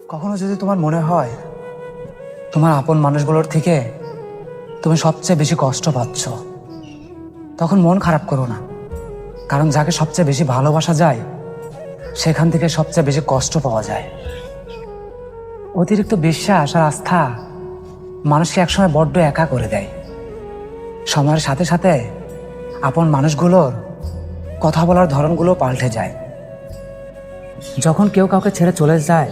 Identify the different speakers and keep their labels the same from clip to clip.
Speaker 1: কখনো যদি তোমার মনে হয় তোমার আপন মানুষগুলোর থেকে তুমি সবচেয়ে বেশি কষ্ট পাচ্ছ, তখন মন খারাপ করো না। কারণ যাকে সবচেয়ে বেশি ভালোবাসা যায় সেখান থেকে সবচেয়ে বেশি কষ্ট পাওয়া যায়। অতিরিক্ত বিশ্বাস আর আস্থা মানুষকে একসময় বড্ড একা করে দেয়। সময়ের সাথে সাথে আপন মানুষগুলোর কথা বলার ধরনগুলো পাল্টে যায়। যখন কেউ কাউকে ছেড়ে চলে যায়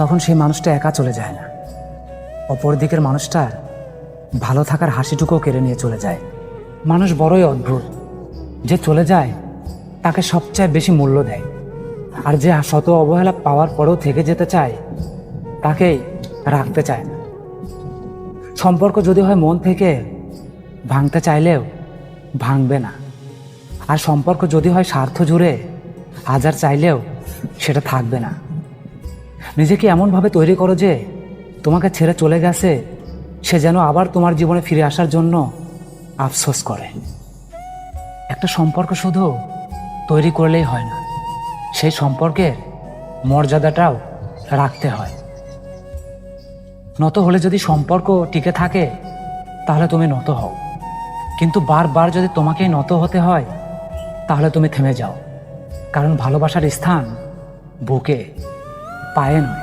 Speaker 1: তখন সেই মানুষটা একা চলে যায় না, অপর দিকের মানুষটার ভালো থাকার হাসিটুকুও কেড়ে নিয়ে চলে যায়। মানুষ বড়ই অদ্ভুত, যে চলে যায় তাকে সবচেয়ে বেশি মূল্য দেয়, আর যে শত অবহেলা পাওয়ার পরেও থেকে যেতে চায় তাকেই রাখতে চায় না। সম্পর্ক যদি হয় মন থেকে, ভাঙতে চাইলেও ভাঙবে না। আর সম্পর্ক যদি হয় স্বার্থ জুড়ে, হাজার চাইলেও সেটা থাকবে না। নিজেকে এমনভাবে তৈরি করো যে তোমাকে ছেড়ে চলে গেছে সে যেন আবার তোমার জীবনে ফিরে আসার জন্য আফসোস করে। একটা সম্পর্ক শুধু তৈরি করলেই হয় না, সেই সম্পর্কের মর্যাদাটাও রাখতে হয়। নত হলে যদি সম্পর্ক টিকে থাকে তাহলে তুমি নত হও, কিন্তু বারবার যদি তোমাকেই নত হতে হয় তাহলে তুমি থেমে যাও। কারণ ভালোবাসার স্থান বুকে, পায়ে নয়।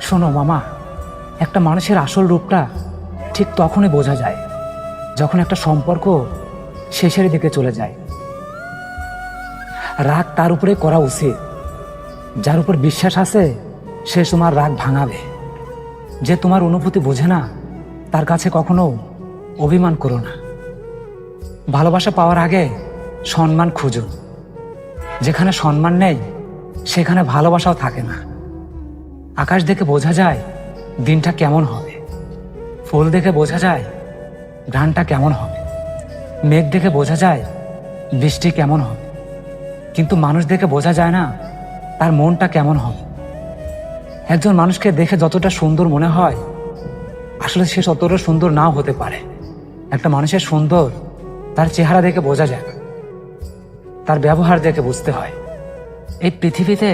Speaker 1: শোনো মামা, একটা মানুষের আসল রূপটা ঠিক তখনই বোঝা যায় যখন একটা সম্পর্ক শেষের দিকে চলে যায়। রাগ তার উপরে করা উচিত যার উপর বিশ্বাস আছে সে তোমার রাগ ভাঙাবে। যে তোমার অনুভূতি বোঝে না তার কাছে কখনো অভিমান করো না। ভালোবাসা পাওয়ার আগে সম্মান খুঁজুন। যেখানে সম্মান নেই সেখানে ভালোবাসাও থাকে না। আকাশ দেখে বোঝা যায় দিনটা কেমন হবে, ফুল দেখে বোঝা যায় ঘ্রাণটা কেমন হবে, মেঘ দেখে বোঝা যায় বৃষ্টি কেমন হবে, কিন্তু মানুষ দেখে বোঝা যায় না তার মনটা কেমন হবে। একজন মানুষকে দেখে যতটা সুন্দর মনে হয় আসলে সে ততটা সুন্দর নাও হতে পারে। একটা মানুষের সুন্দর তার চেহারা দেখে বোঝা যায় না, তার ব্যবহার দেখে বুঝতে হয়। এই পৃথিবীতে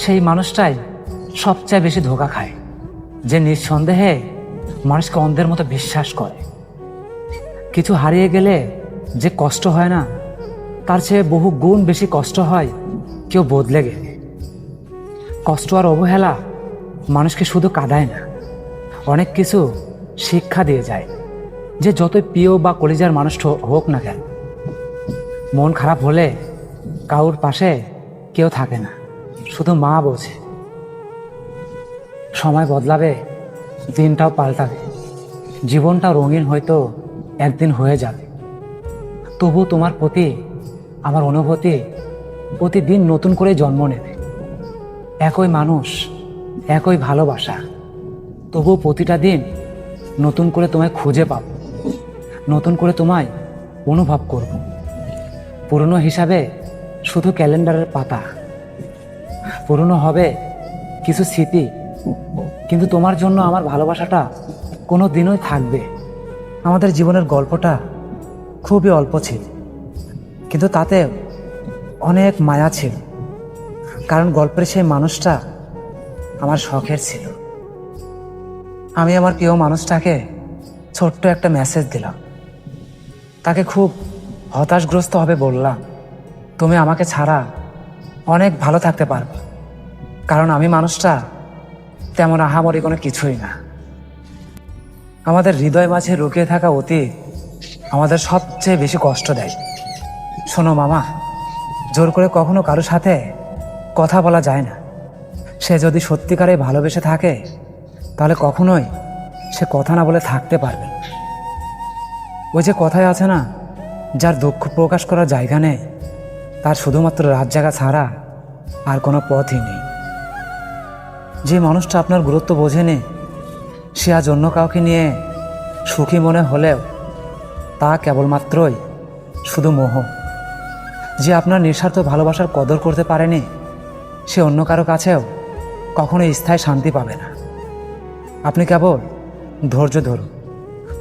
Speaker 1: সেই মানুষটাই সবচেয়ে বেশি ধোঁকা খায় যে নিঃসন্দেহে মানুষকে অন্ধের মতো বিশ্বাস করে। কিছু হারিয়ে গেলে যে কষ্ট হয় না তার চেয়ে বহু গুণ বেশি কষ্ট হয় কেউ বদলে গেলে। কষ্ট আর অবহেলা মানুষকে শুধু কাঁদায় না, অনেক কিছু শিক্ষা দিয়ে যায়। যে যতই প্রিয় বা কলিজার মানুষ হোক না কেন, মন খারাপ হলে কারোর পাশে কেউ থাকে না, শুধু মা বোঝে। সময় বদলাবে, দিনটাও পাল্টাবে, জীবনটা রঙিন হয়তো একদিন হয়ে যাবে, তবু তোমার প্রতি আমার অনুভূতি প্রতিদিন নতুন করে জন্ম নেবে। একই মানুষ, একই ভালোবাসা, তবু প্রতিটা দিন নতুন করে তোমায় খুঁজে পাব, নতুন করে তোমায় অনুভব করব। পুরনো হিসাবে শুধু ক্যালেন্ডারের পাতা, পুরনো হবে কিছু স্মৃতি, কিন্তু তোমার জন্য আমার ভালোবাসাটা কোনো দিনই থাকবে। আমাদের জীবনের গল্পটা খুবই অল্প ছিল, কিন্তু তাতে অনেক মায়া ছিল। কারণ গল্পের সেই মানুষটা আমার শখের ছিল। আমি আমার প্রিয় মানুষটাকে ছোট্ট একটা মেসেজ দিলাম, তাকে খুব হতাশগ্রস্ত হবে বললাম, তুমি আমাকে ছাড়া অনেক ভালো থাকতে পারবে, কারণ আমি মানুষটা তেমন আহামরি কোনো কিছুই না। আমাদের হৃদয় মাঝে লুকিয়ে থাকা অতীত আমাদের সবচেয়ে বেশি কষ্ট দেয়। শোনো মামা, জোর করে কখনো কারো সাথে কথা বলা যায় না। সে যদি সত্যিকারে ভালোবেসে থাকে তাহলে কখনোই সে কথা না বলে থাকতে পারবে না। ওই যে কথায় আছে না, যার দুঃখ প্রকাশ করার জায়গা নেই তার শুধুমাত্র রাত জাগা ছাড়া আর কোনো পথই নেই। যে মানুষটা আপনার গুরুত্ব বোঝেনি সে আজ অন্য কাউকে নিয়ে সুখী মনে হলেও তা কেবলমাত্রই শুধু মোহ। যে আপনার নিঃস্বার্থ ভালোবাসার কদর করতে পারেনি সে অন্য কারো কাছেও কখনোই স্থায়ী শান্তি পাবে না। আপনি কেবল ধৈর্য ধরুন,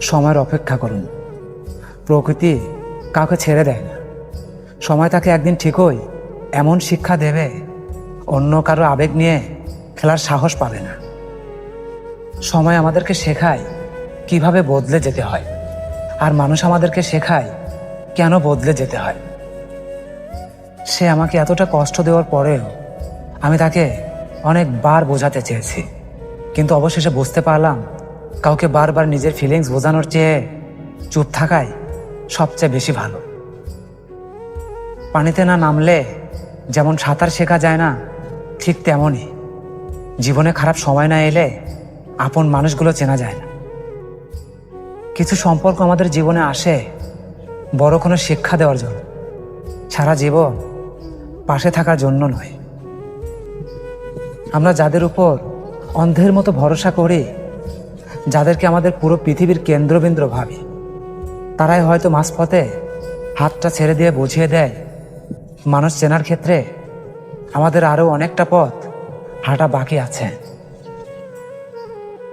Speaker 1: সময়ের অপেক্ষা করুন। প্রকৃতি কাউকে ছেড়ে দেয় না, সময় তাকে একদিন ঠিকই এমন শিক্ষা দেবে অন্য কারো আবেগ নিয়ে ফেলার সাহস পাবে না। সময় আমাদেরকে শেখায় কিভাবে বদলে যেতে হয়, আর মানুষ আমাদেরকে শেখায় কেন বদলে যেতে হয়। সে আমাকে এতটা কষ্ট দেওয়ার পরেও আমি তাকে অনেকবার বোঝাতে চেয়েছি, কিন্তু অবশেষে বুঝতে পারলাম কাউকে বারবার নিজের ফিলিংস বোঝানোর চেয়ে চুপ থাকাই সবচেয়ে বেশি ভালো। পানিতে না নামলে যেমন সাঁতার শেখা যায় না, ঠিক তেমনই জীবনে খারাপ সময় না এলে আপন মানুষগুলো চেনা যায় না। কিছু সম্পর্ক আমাদের জীবনে আসে বড় কোনো শিক্ষা দেওয়ার জন্য, সারা জীবন পাশে থাকার জন্য নয়। আমরা যাদের উপর অন্ধের মতো ভরসা করি, যাদেরকে আমাদের পুরো পৃথিবীর কেন্দ্রবিন্দু ভাবি, তারাই হয়তো মাঝপথে হাতটা ছেড়ে দিয়ে বুঝিয়ে দেয় মানুষ চেনার ক্ষেত্রে আমাদের আরও অনেকটা পথ হাঁটা বাকি আছে।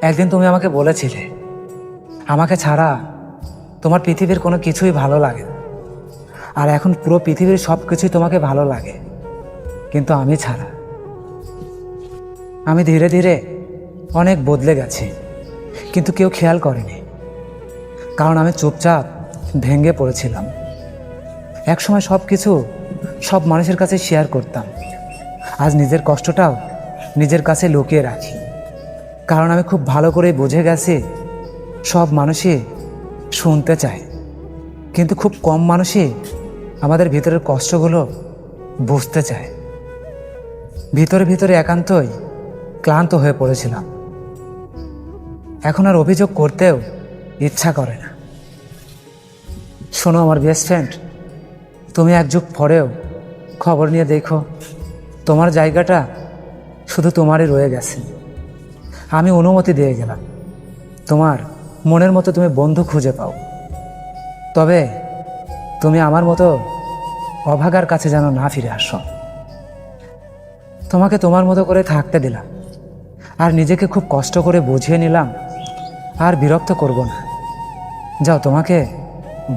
Speaker 1: একদিন তুমি আমাকে বলেছিলে, আমাকে ছাড়া তোমার পৃথিবীর কোনো কিছুই ভালো লাগে না, আর এখন পুরো পৃথিবীর সব কিছুই তোমাকে ভালো লাগে, কিন্তু আমি ছাড়া। আমি ধীরে ধীরে অনেক বদলে গেছি, কিন্তু কেউ খেয়াল করেনি, কারণ আমি চুপচাপ ভেঙে পড়েছিলাম। একসময় সব কিছু সব মানুষের কাছে শেয়ার করতাম, আজ নিজের কষ্টটাও নিজের কাছে লুকিয়ে রাখি, কারণ আমি খুব ভালো করে বুঝে গেছি সব মানুষই শুনতে চায়, কিন্তু খুব কম মানুষই আমাদের ভিতরের কষ্টগুলো বুঝতে চায়। ভিতরে ভিতরে একান্তই ক্লান্ত হয়ে পড়েছিলাম, এখন আর অভিযোগ করতেও ইচ্ছা করে না। শোনো আমার বেস্ট ফ্রেন্ড, তুমি এক যুগ পরেও খবর নিয়ে দেখো, তোমার জায়গাটা শুধু তোমারই রয়ে গেছে। আমি অনুমতি দিয়ে গেলাম তোমার মনের মতো তুমি বন্ধু খুঁজে পাও, তবে তুমি আমার মতো অভাগার কাছে যেন না ফিরে আসো। তোমাকে তোমার মতো করে থাকতে দিলাম, আর নিজেকে খুব কষ্ট করে বুঝিয়ে নিলাম আর বিরক্ত করব না। যাও, তোমাকে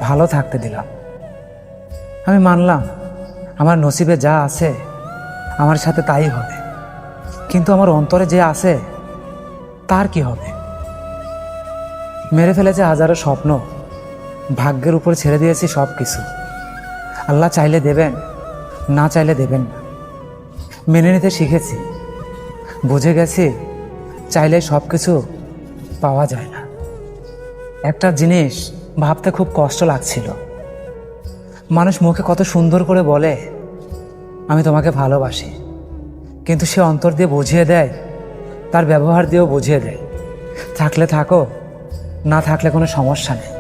Speaker 1: ভালো থাকতে দিলাম। আমি মানলাম আমার নসিবে যা আছে আমার সাথে তাই হবে, কিন্তু আমার অন্তরে যে আছে তার কি হবে? মেরে ফেলেছে হাজারো স্বপ্ন, ভাগ্যের উপর ছেড়ে দিয়েছি সব কিছু। আল্লাহ চাইলে দেবেন, না চাইলে দেবেন না। মেনে নিতে শিখেছি, বুঝে গেছি চাইলে সব কিছু পাওয়া যায় না। একটা জিনিস ভাবতে খুব কষ্ট লাগছিল, মানুষ মুখে কত সুন্দর করে বলে আমি তোমাকে ভালোবাসি, কিন্তু সে অন্তর দিয়ে বুঝিয়ে দেয়, তার ব্যবহার দিয়েও বুঝিয়ে দেয়, থাকলে থাকো, না থাকলে কোনো সমস্যা নেই।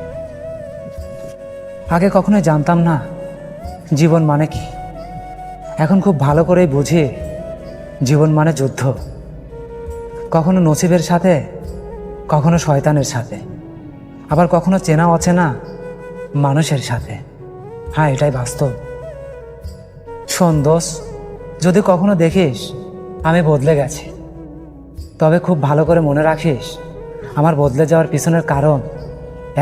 Speaker 1: আগে কখনোই জানতাম না জীবন মানে কি, এখন খুব ভালো করেই বুঝি জীবন মানে যুদ্ধ, কখনো নসিবের সাথে, কখনো শয়তানের সাথে, আবার কখনো চেনা অচেনা মানুষের সাথে। হ্যাঁ, এটাই বাস্তব। শোন দোষ, যদি কখনো দেখিস আমি বদলে গেছি, তবে খুব ভালো করে মনে রাখিস আমার বদলে যাওয়ার পিছনের কারণ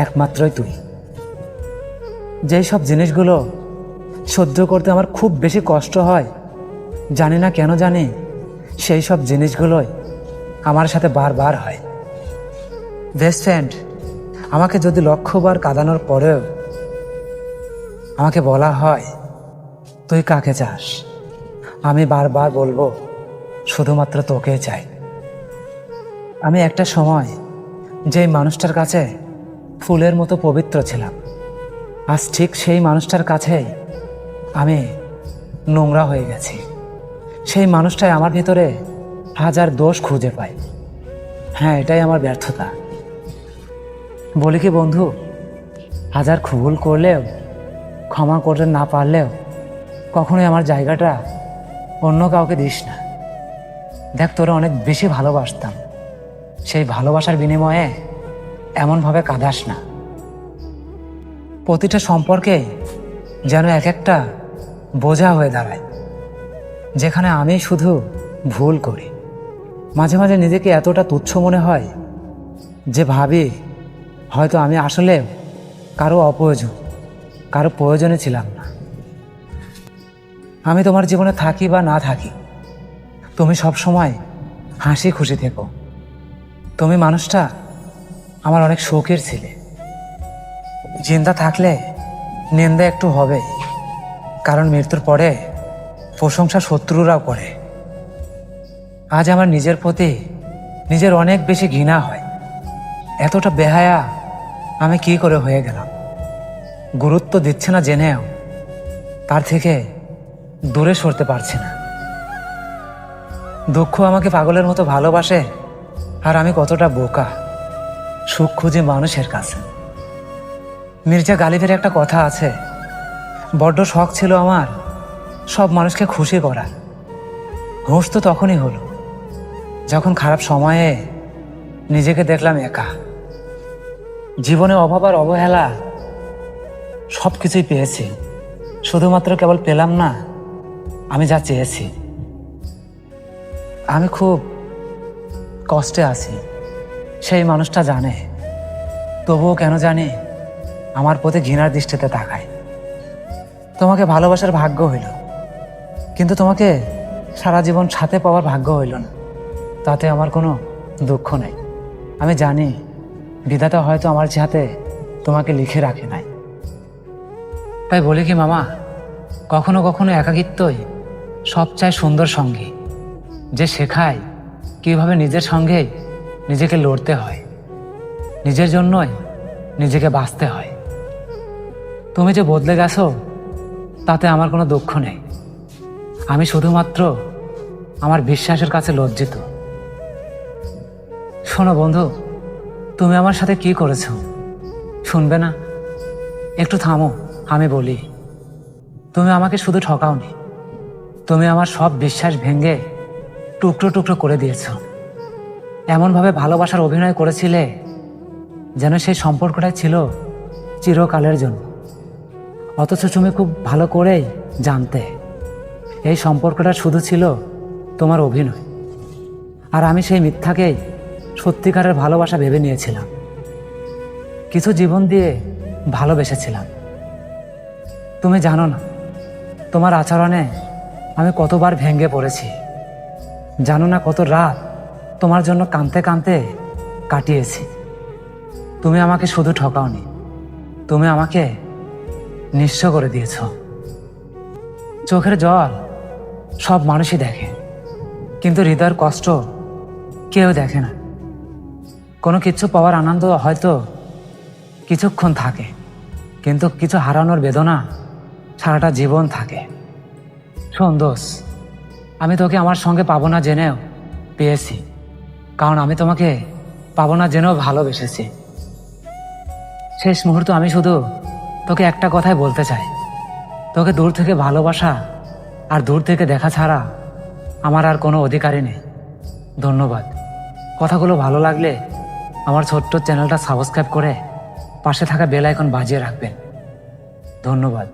Speaker 1: একমাত্রই তুই। যেই সব জিনিসগুলো সহ্য করতে আমার খুব বেশি কষ্ট হয়, জানি না কেন জানি, সেই সব জিনিসগুলোই আমার সাথে বারবার হয়। বেস্ট ফ্রেন্ড, আমাকে যদি লক্ষবার কাঁদানোর পরেও আমাকে বলা হয় তুই কাকে চাস, আমি বারবার বলবো শুধুমাত্র তোকে চাই। আমি একটা সময় যেই মানুষটার কাছে ফুলের মতো পবিত্র ছিলাম, আজ ঠিক সেই মানুষটার কাছেই আমি নোংরা হয়ে গেছি। সেই মানুষটাই আমার ভিতরে হাজার দোষ খুঁজে পায়। হ্যাঁ, এটাই আমার ব্যর্থতা। বলি কি বন্ধু, হাজার ভুল করলেও, ক্ষমা করতে না পারলেও কখনোই আমার জায়গাটা অন্য কাউকে দিস না। দেখ, তোরা অনেক বেশি ভালোবাসতাম, সেই ভালোবাসার বিনিময়ে এমনভাবে কাঁদাস না। প্রতিটা সম্পর্কে যেন এক একটা বোঝা হয়ে দাঁড়ায়, যেখানে আমি শুধু ভুল করি। মাঝে মাঝে নিজেকে এতটা তুচ্ছ মনে হয় যে ভাবি হয়তো আমি আসলে কারো অপ্রয়োজন, কারো প্রয়োজনে ছিলাম না। আমি তোমার জীবনে থাকি বা না থাকি, তুমি সব সময় হাসি খুশি থেকো। তুমি মানুষটা আমার অনেক শৌকের ছিলে। জিন্দা থাকলে নিন্দা একটু হবে, কারণ মৃত্যুর পরে প্রশংসা শত্রুরাও করে। আজ আমার নিজের প্রতি নিজের অনেক বেশি ঘৃণা হয়। এতটা বেহায়া আমি কি করে হয়ে গেলাম। গুরুত্ব দিচ্ছে না জেনেও তার থেকে দূরে সরতে পারছি না। দুঃখ আমাকে পাগলের মতো ভালোবাসে, আর আমি কতটা বোকা সুখ খুঁজি মানুষের কাছে। মির্জা গালিবের একটা কথা আছে, বড্ড শখ ছিল আমার সব মানুষকে খুশি করার। হুঁশ তো তখনই হলো যখন খারাপ সময়ে নিজেকে দেখলাম একা। জীবনে অভাব আর অবহেলা সব কিছুই পেয়েছি, শুধুমাত্র কেবল পেলাম না আমি যা চেয়েছি। আমি খুব কষ্টে আছি, সেই মানুষটা জানে, তবুও কেন জানি আমার প্রতি ঘৃণার দৃষ্টিতে তাকায়। তোমাকে ভালোবাসার ভাগ্য হইল, কিন্তু তোমাকে সারা জীবন সাথে পাওয়ার ভাগ্য হইল না। তাতে আমার কোনো দুঃখ নেই। আমি জানি বিধাতা হয়তো আমার হাতে তোমাকে লিখে রাখে নাই। তাই বলি কি মামা, কখনো কখনো একাকিত্বই সবচেয়ে সুন্দর সঙ্গী, যে শেখায় কিভাবে নিজের সঙ্গে নিজেকে লড়তে হয়, নিজের জন্যই নিজেকে বাঁচতে হয়। তুমি যে বদলে গেছো তাতে আমার কোনো দুঃখ নেই। আমি শুধুমাত্র আমার বিশ্বাসের কাছে লজ্জিত। শোনো বন্ধু, তুমি আমার সাথে কি করেছো শুনবে না? একটু থামো, আমি বলি। তুমি আমাকে শুধু ঠকাওনি, তুমি আমার সব বিশ্বাস ভেঙে টুকরো টুকরো করে দিয়েছ। এমনভাবে ভালোবাসার অভিনয় করেছিলে যেন সেই সম্পর্কটাই ছিল চিরকালের জন্য। অথচ তুমি খুব ভালো করেই জানতে এই সম্পর্কটা শুধু ছিল তোমার অভিনয়, আর আমি সেই মিথ্যাকেই সত্যিকারের ভালোবাসা ভেবে নিয়েছিলাম। কিছু জীবন দিয়ে ভালোবেসেছিলাম। তুমি জানো না তোমার আচরণে আমি কতবার ভেঙে পড়েছি, জানো না কত রাত তোমার জন্য কাঁদতে কাঁদতে কাটিয়েছি। তুমি আমাকে শুধু ঠকাওনি, তুমি আমাকে নিঃস্ব করে দিয়েছ। চোখের জল সব মানুষই দেখে, কিন্তু হৃদয়ের কষ্ট কেউ দেখে না। কোনো কিছু পাওয়ার আনন্দ হয়তো কিছুক্ষণ থাকে, কিন্তু কিছু হারানোর বেদনা সারাটা জীবন থাকে। শোন দোষ, আমি তোকে আমার সঙ্গে পাবো না জেনেও পেয়েছি, কারণ আমি তোমাকে পাবো না জেনেও ভালোবেসেছি। শেষ মুহূর্তে আমি শুধু তোকে একটা কথাই বলতে চাই, তোকে দূর থেকে ভালোবাসা আর দূর থেকে দেখা ছাড়া আমার আর কোনো অধিকারই নেই। ধন্যবাদ। কথাগুলো ভালো লাগলে আমার ছোট্ট চ্যানেলটা সাবস্ক্রাইব করে পাশে থাকা বেল আইকন বাজিয়ে রাখবেন। ধন্যবাদ।